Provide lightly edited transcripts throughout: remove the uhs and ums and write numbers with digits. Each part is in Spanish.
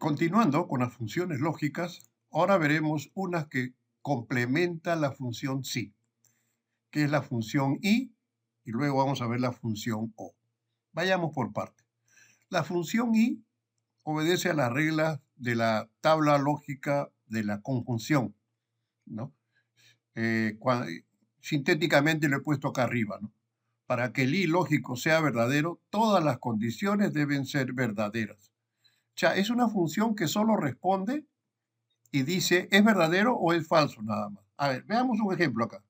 Continuando con las funciones lógicas, ahora veremos una que complementa la función sí, que es la función y luego vamos a ver la función o. Vayamos por partes. La función y obedece a las reglas de la tabla lógica de la conjunción, ¿no? Sintéticamente lo he puesto acá arriba, ¿no? Para que el i lógico sea verdadero, todas las condiciones deben ser verdaderas. O sea, es una función que solo responde y dice, ¿es verdadero o es falso nada más? A ver, veamos un ejemplo acá.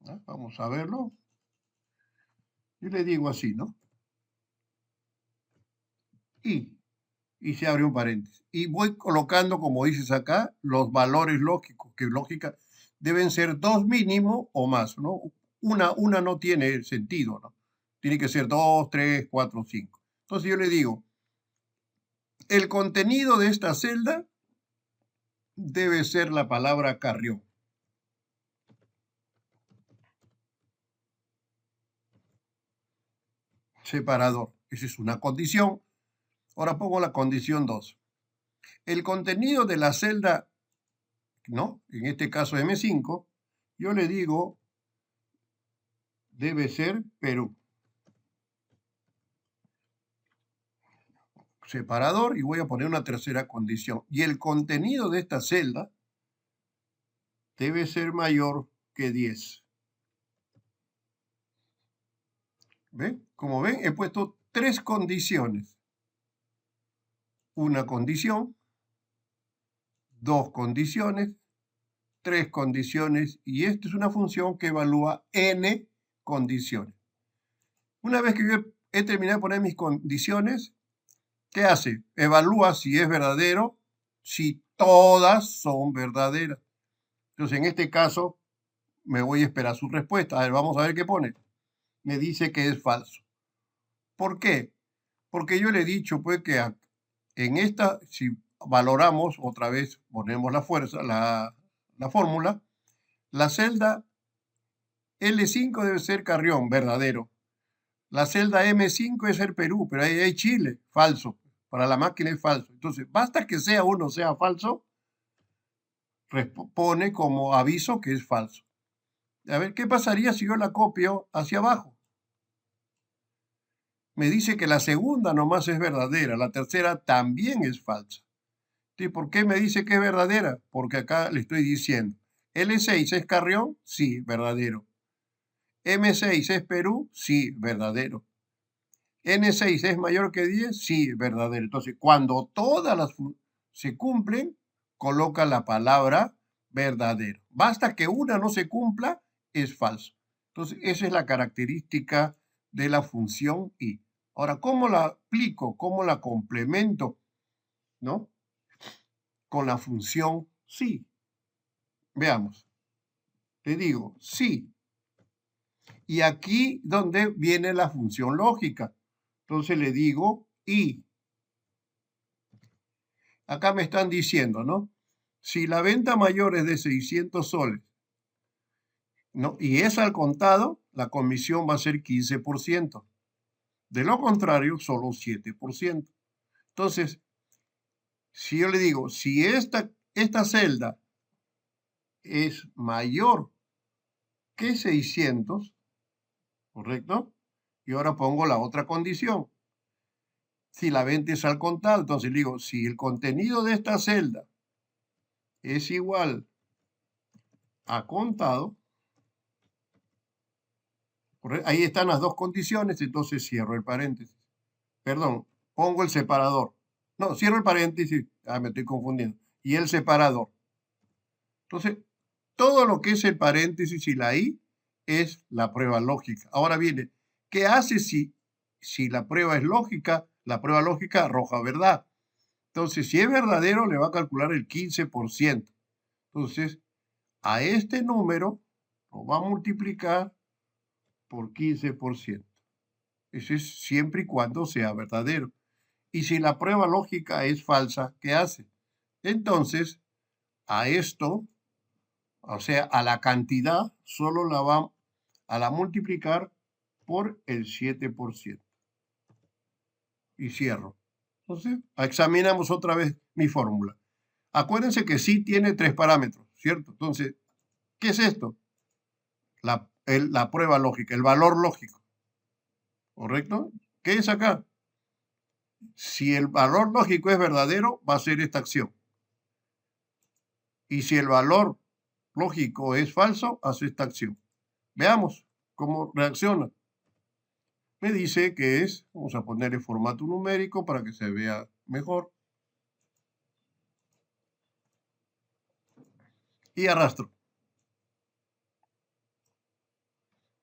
¿No? Vamos a verlo. Yo le digo así, ¿no? Y, y se abre un paréntesis. Y voy colocando, como dices acá, los valores lógicos, que lógica deben ser dos mínimo o más, ¿no? Una no tiene sentido, ¿no? Tiene que ser 2, 3, 4, 5. Entonces yo le digo, el contenido de esta celda debe ser la palabra Carrión. Separador. Esa es una condición. Ahora pongo la condición 2. El contenido de la celda, ¿no? En este caso M5, yo le digo, debe ser Perú. Separador y voy a poner una tercera condición. Y el contenido de esta celda debe ser mayor que 10. ¿Ven? Como ven, he puesto tres condiciones. Una condición, dos condiciones, tres condiciones, y esta es una función que evalúa n condiciones. Una vez que yo he terminado de poner mis condiciones, ¿qué hace? Evalúa si es verdadero, si todas son verdaderas. Entonces, en este caso, me voy a esperar su respuesta. A ver, vamos a ver qué pone. Me dice que es falso. ¿Por qué? Porque yo le he dicho, pues, que en esta, si valoramos, otra vez ponemos la fuerza, la fórmula, la celda L5 debe ser Carrión, verdadero. La celda M5 es el Perú, pero ahí hay Chile, falso. Para la máquina es falso. Entonces, basta que sea uno sea falso, pone como aviso que es falso. A ver, ¿qué pasaría si yo la copio hacia abajo? Me dice que la segunda nomás es verdadera, la tercera también es falsa. ¿Y por qué me dice que es verdadera? Porque acá le estoy diciendo, L6 es Carrión, sí, verdadero. M6 es Perú, sí, verdadero. N6 es mayor que 10, sí, verdadero. Entonces, cuando todas las se cumplen, coloca la palabra verdadero. Basta que una no se cumpla, es falso. Entonces, esa es la característica de la función y. Ahora, ¿cómo la aplico? ¿Cómo la complemento? ¿No? Con la función sí. Veamos. Te digo, sí. Y aquí donde viene la función lógica. Entonces le digo y. Acá me están diciendo, ¿no? Si la venta mayor es de 600 soles, ¿no? Y es al contado, la comisión va a ser 15%. De lo contrario, solo 7%. Entonces, si yo le digo, si esta celda es mayor que 600, ¿correcto? Y ahora pongo la otra condición. Si la venta es al contado, entonces digo, si el contenido de esta celda es igual a contado, ahí están las dos condiciones, entonces cierro el paréntesis. Perdón, pongo el separador. No, cierro el paréntesis, me estoy confundiendo. Y el separador. Entonces, todo lo que es el paréntesis y la i es la prueba lógica. Ahora viene, ¿qué hace si la prueba es lógica? La prueba lógica arroja verdad. Entonces, si es verdadero, le va a calcular el 15%. Entonces, a este número lo va a multiplicar por 15%. Eso es siempre y cuando sea verdadero. Y si la prueba lógica es falsa, ¿qué hace? Entonces, a esto, o sea, a la cantidad, solo la va a la multiplicar por el 7%. Y cierro. Entonces, examinamos otra vez mi fórmula. Acuérdense que sí tiene 3 parámetros, ¿cierto? Entonces, ¿qué es esto? La prueba lógica, el valor lógico, ¿correcto? ¿Qué es acá? Si el valor lógico es verdadero, va a ser esta acción. Y si el valor lógico es falso, hace esta acción. Veamos cómo reacciona. Me dice que es, vamos a ponerle formato numérico para que se vea mejor. Y arrastro.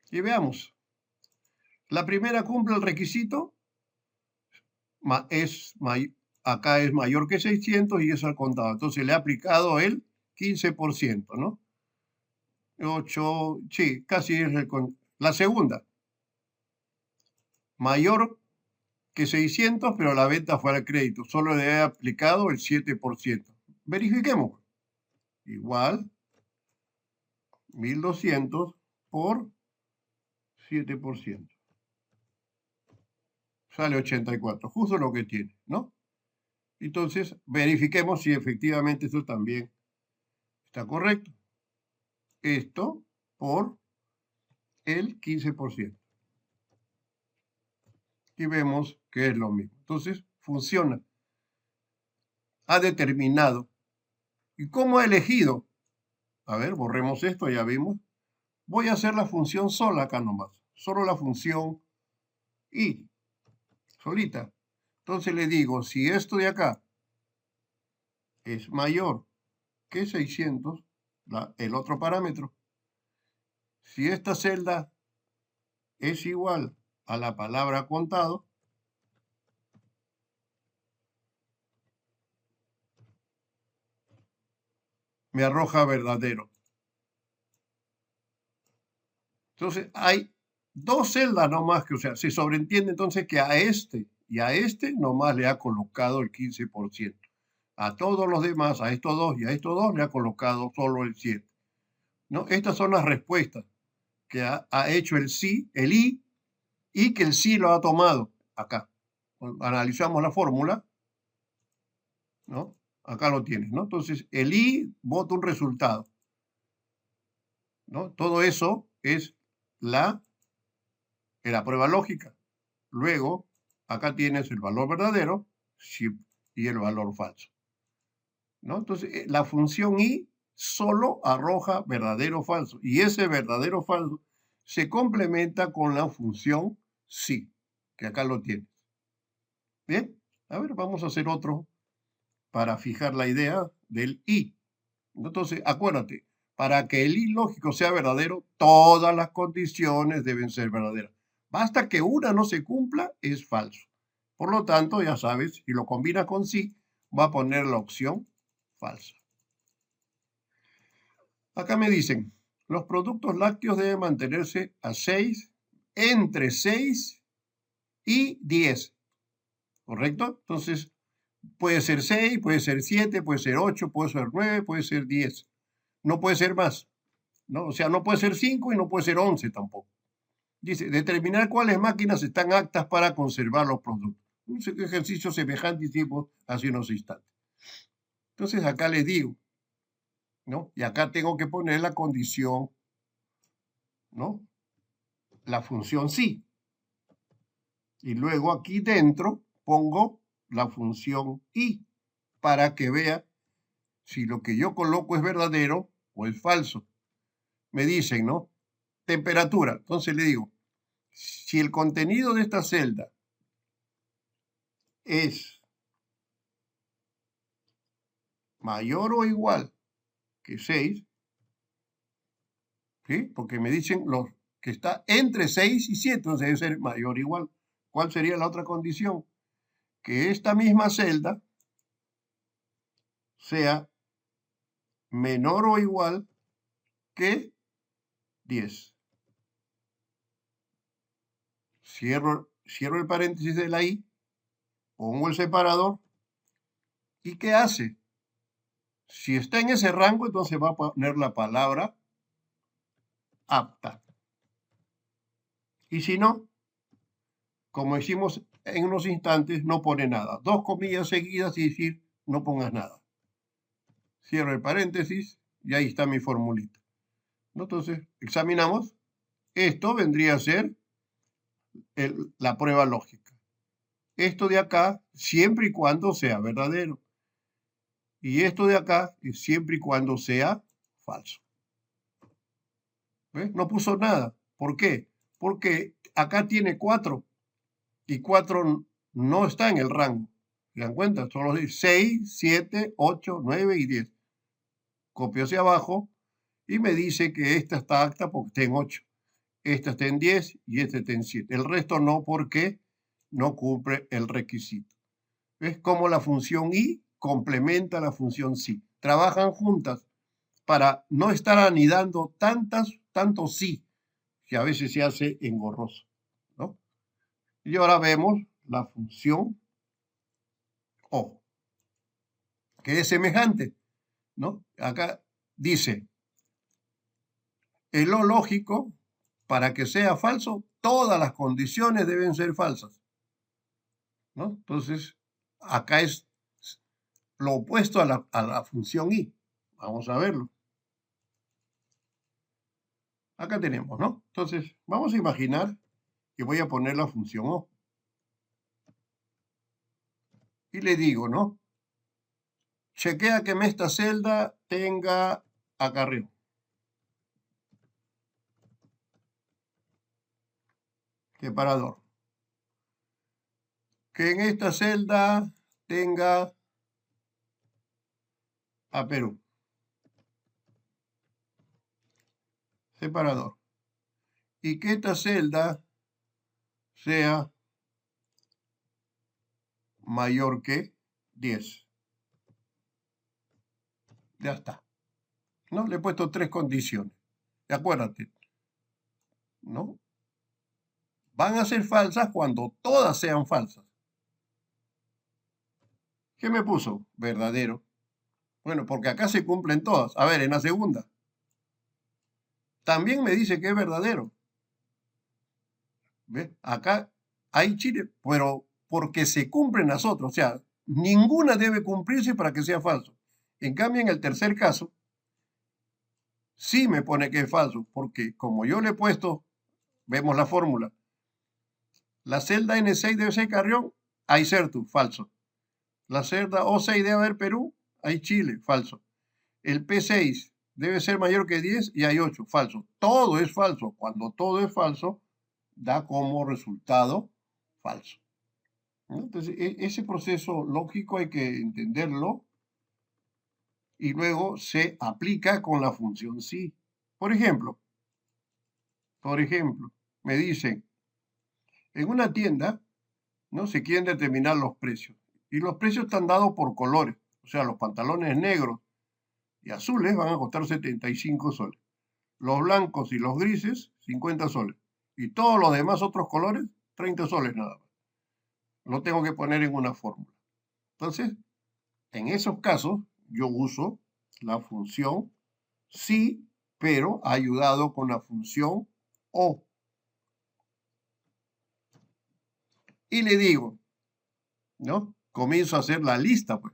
Y veamos. La primera cumple el requisito, acá es mayor que 600 y es al contado. Entonces le he aplicado el 15%, ¿no? 8, sí, casi es la segunda. Mayor que 600, pero la venta fue al crédito. Solo le he aplicado el 7%. Verifiquemos. Igual 1.200 por 7%. Sale 84, justo lo que tiene, ¿no? Entonces, verifiquemos si efectivamente esto también está correcto. Esto por el 15%. Y vemos que es lo mismo. Entonces, funciona. Ha determinado. ¿Y cómo ha elegido? A ver, borremos esto, ya vimos. Voy a hacer la función sola acá nomás. Solo la función y, solita. Entonces le digo, si esto de acá es mayor que 600, el otro parámetro, si esta celda es igual a la palabra contado, me arroja verdadero. Entonces hay dos celdas nomás que, o sea, se sobreentiende entonces que a este y a este nomás le ha colocado el 15%. A todos los demás, a estos dos y a estos dos, le ha colocado solo el 7%. ¿No? Estas son las respuestas que ha hecho el sí, el y que el sí lo ha tomado acá. Analizamos la fórmula, ¿no? Acá lo tienes, ¿no? Entonces, el I vota un resultado, ¿no? Todo eso es la prueba lógica. Luego, acá tienes el valor verdadero y el valor falso, ¿no? Entonces, la función I solo arroja verdadero o falso. Y ese verdadero o falso se complementa con la función sí, que acá lo tienes. Bien, a ver, vamos a hacer otro para fijar la idea del I. Entonces, acuérdate, para que el I lógico sea verdadero, todas las condiciones deben ser verdaderas. Basta que una no se cumpla, es falso. Por lo tanto, ya sabes, si lo combinas con sí, va a poner la opción falsa. Acá me dicen, los productos lácteos deben mantenerse a 6, entre 6 y 10. ¿Correcto? Entonces, puede ser 6, puede ser 7, puede ser 8, puede ser 9, puede ser 10. No puede ser más, ¿no? O sea, no puede ser 5 y no puede ser 11 tampoco. Dice, determinar cuáles máquinas están aptas para conservar los productos. Un ejercicio semejante hicimos hace unos instantes. Entonces, acá les digo, ¿no? Y acá tengo que poner la condición, ¿no? La función sí. Y luego aquí dentro pongo la función y para que vea si lo que yo coloco es verdadero o es falso. Me dicen, ¿no? Temperatura. Entonces le digo, si el contenido de esta celda es mayor o igual que 6, ¿sí? Porque me dicen los que está entre 6 y 7, entonces debe ser mayor o igual. ¿Cuál sería la otra condición? Que esta misma celda sea menor o igual que 10. Cierro el paréntesis de la I, pongo el separador, ¿y qué hace? Si está en ese rango, entonces va a poner la palabra apta. Y si no, como hicimos en unos instantes, no pone nada. Dos comillas seguidas y decir, no pongas nada. Cierro el paréntesis y ahí está mi formulita. Entonces, examinamos. Esto vendría a ser la prueba lógica. Esto de acá, siempre y cuando sea verdadero. Y esto de acá, siempre y cuando sea falso. ¿Ves? No puso nada. ¿Por qué? Porque acá tiene 4 y 4 no está en el rango. ¿Se dan cuenta? Solo 6, 7, 8, 9 y 10. Copio hacia abajo y me dice que esta está apta porque está en 8. Esta está en 10 y esta está en 7. El resto no porque no cumple el requisito. ¿Ves cómo la función i complementa la función si? Trabajan juntas para no estar anidando tantos sí, que a veces se hace engorroso, ¿no? Y ahora vemos la función o, que es semejante, ¿no? Acá dice, el o lógico, para que sea falso, todas las condiciones deben ser falsas, ¿no? Entonces, acá es lo opuesto a la función i. Vamos a verlo. Acá tenemos, ¿no? Entonces, vamos a imaginar que voy a poner la función o. Y le digo, ¿no? Chequea que esta celda tenga acarreo. Separador. Que en esta celda tenga a Perú. Separador. Y que esta celda sea mayor que 10. Ya está. ¿No? Le he puesto 3 condiciones. Y acuérdate, ¿no? Van a ser falsas cuando todas sean falsas. ¿Qué me puso? Verdadero. Bueno, porque acá se cumplen todas. A ver, en la segunda. También me dice que es verdadero. ¿Ves? Acá hay Chile, pero porque se cumplen las otras. O sea, ninguna debe cumplirse para que sea falso. En cambio, en el tercer caso, sí me pone que es falso, porque como yo le he puesto, vemos la fórmula, la celda N6 debe ser Carrión, hay Certu, falso. La celda O6 debe haber Perú, hay Chile, falso. El P6 debe ser mayor que 10 y hay 8, falso. Todo es falso. Cuando todo es falso, da como resultado falso. Entonces, ese proceso lógico hay que entenderlo y luego se aplica con la función sí. Por ejemplo, me dicen, en una tienda, ¿no? Se quieren determinar los precios. Y los precios están dados por colores. O sea, los pantalones negros y azules van a costar 75 soles. Los blancos y los grises, 50 soles. Y todos los demás otros colores, 30 soles nada más. Lo tengo que poner en una fórmula. Entonces, en esos casos, yo uso la función sí, pero ayudado con la función o. Y le digo, ¿no? Comienzo a hacer la lista, pues.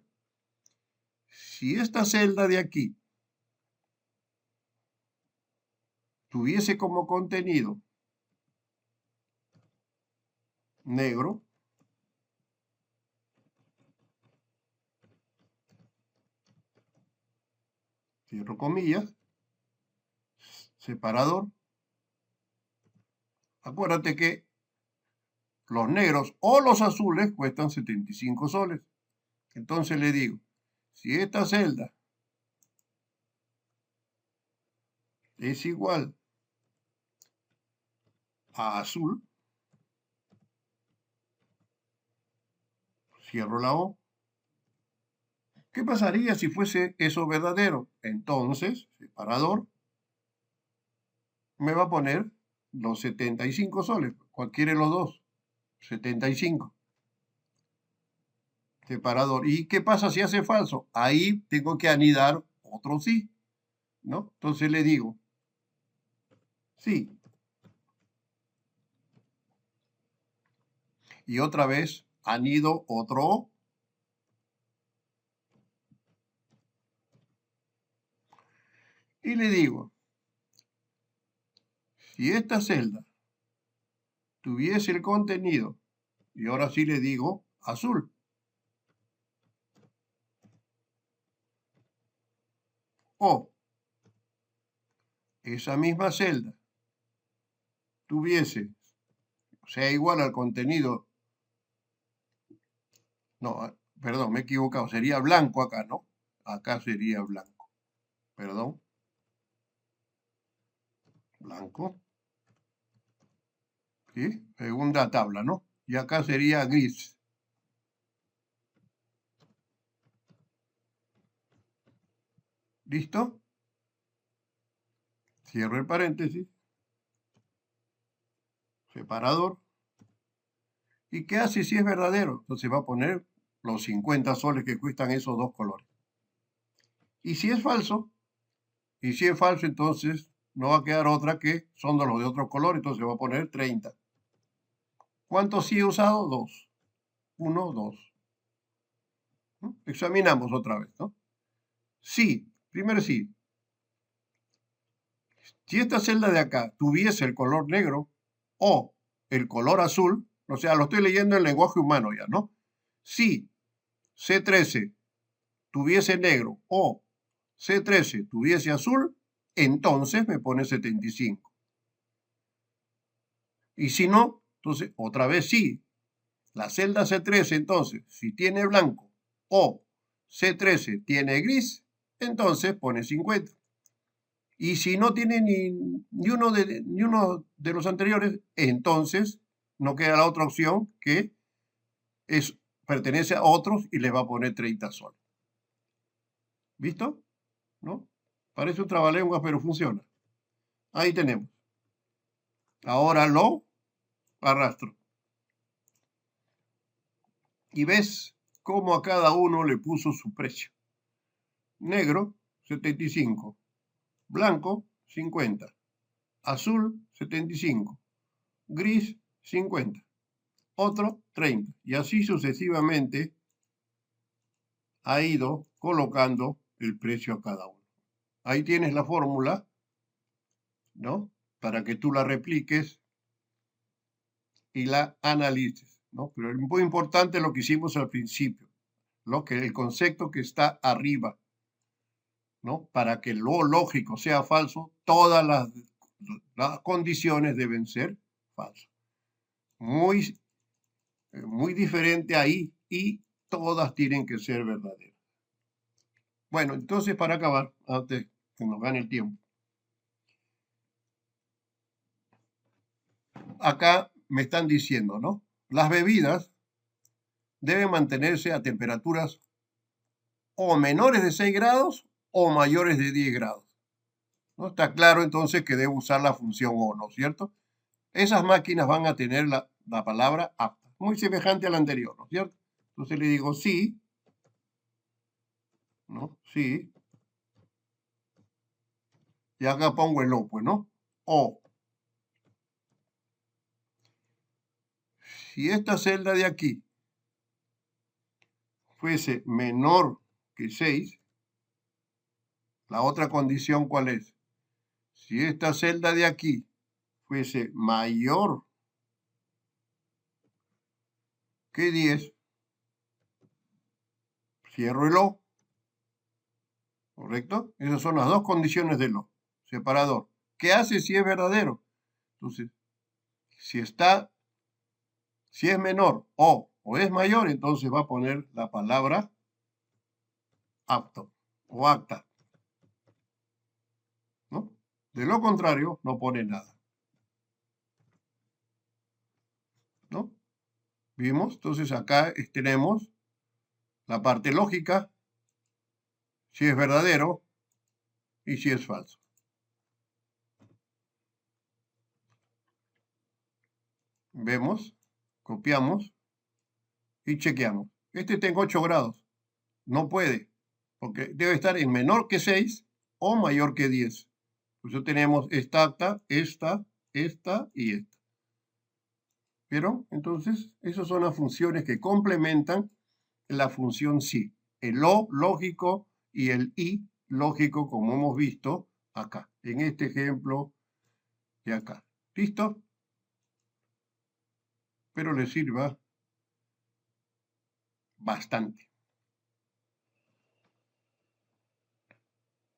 Si esta celda de aquí tuviese como contenido negro, cierro comillas, separador, acuérdate que los negros o los azules cuestan 75 soles. Entonces le digo, si esta celda es igual a azul, cierro la O. ¿Qué pasaría si fuese eso verdadero? Entonces, separador, me va a poner los 75 soles. Cualquiera de los dos, 75. Separador. ¿Y qué pasa si hace falso? Ahí tengo que anidar otro sí, ¿no? Entonces le digo, sí. Y otra vez anido otro O. Y le digo, si esta celda tuviese el contenido, y ahora sí le digo azul, o esa misma celda tuviese, sea igual al contenido, no, perdón, me he equivocado, sería blanco acá, ¿no? Acá sería blanco, perdón, blanco, ¿sí? Segunda tabla, ¿no? Y acá sería gris. ¿Listo? Cierro el paréntesis, separador. ¿Y qué hace si es verdadero? Entonces va a poner los 50 soles que cuestan esos dos colores. Y si es falso, entonces no va a quedar otra que son de los de otro color, entonces va a poner 30. ¿Cuántos sí he usado? 2. 1, 2. Examinamos otra vez, ¿no? Sí, primero sí. Si esta celda de acá tuviese el color negro o el color azul, o sea, lo estoy leyendo en lenguaje humano ya, ¿no? Si C13 tuviese negro o C13 tuviese azul, entonces me pone 75. Y si no, entonces otra vez sí. La celda C13, entonces, si tiene blanco o C13 tiene gris, entonces pone 50. Y si no tiene ni uno de los anteriores, entonces no queda la otra opción que pertenece a otros y le va a poner 30 soles. ¿Visto? ¿No? Parece un trabalengua, pero funciona. Ahí tenemos. Ahora lo arrastro. Y ves cómo a cada uno le puso su precio. Negro, 75. Blanco, 50. Azul, 75. Gris, 50. Otro, 30. Y así sucesivamente ha ido colocando el precio a cada uno. Ahí tienes la fórmula, ¿no? Para que tú la repliques y la analices, ¿no? Pero es muy importante lo que hicimos al principio, el concepto que está arriba, ¿no? Para que lo lógico sea falso, todas las condiciones deben ser falsas. Muy, muy diferente ahí y todas tienen que ser verdaderas. Bueno, entonces para acabar, antes que nos gane el tiempo, acá me están diciendo, ¿no? Las bebidas deben mantenerse a temperaturas o menores de 6 grados o mayores de 10 grados. ¿No? Está claro entonces que debo usar la función o, ¿no es cierto? Esas máquinas van a tener la palabra apta, muy semejante a la anterior, ¿no es cierto? Entonces le digo sí, ¿no? Sí. Y acá pongo el o, pues, ¿no? O. Si esta celda de aquí fuese menor que 6, la otra condición, ¿cuál es? Si esta celda de aquí fuese mayor que 10, cierro el O, ¿correcto? Esas son las dos condiciones del O, separador. ¿Qué hace si es verdadero? Entonces, si es menor o es mayor, entonces va a poner la palabra apto o acta, ¿no? De lo contrario, no pone nada, ¿no? ¿Vimos? Entonces acá tenemos la parte lógica, si es verdadero y si es falso. Vemos, copiamos y chequeamos. Este tengo 8 grados. No puede, porque debe estar en menor que 6 o mayor que 10. Por eso tenemos esta acta, esta y esta. ¿Vieron? Entonces, esas son las funciones que complementan la función sí. El O lógico y el I lógico, como hemos visto acá, en este ejemplo de acá. ¿Listo? Espero les sirva bastante.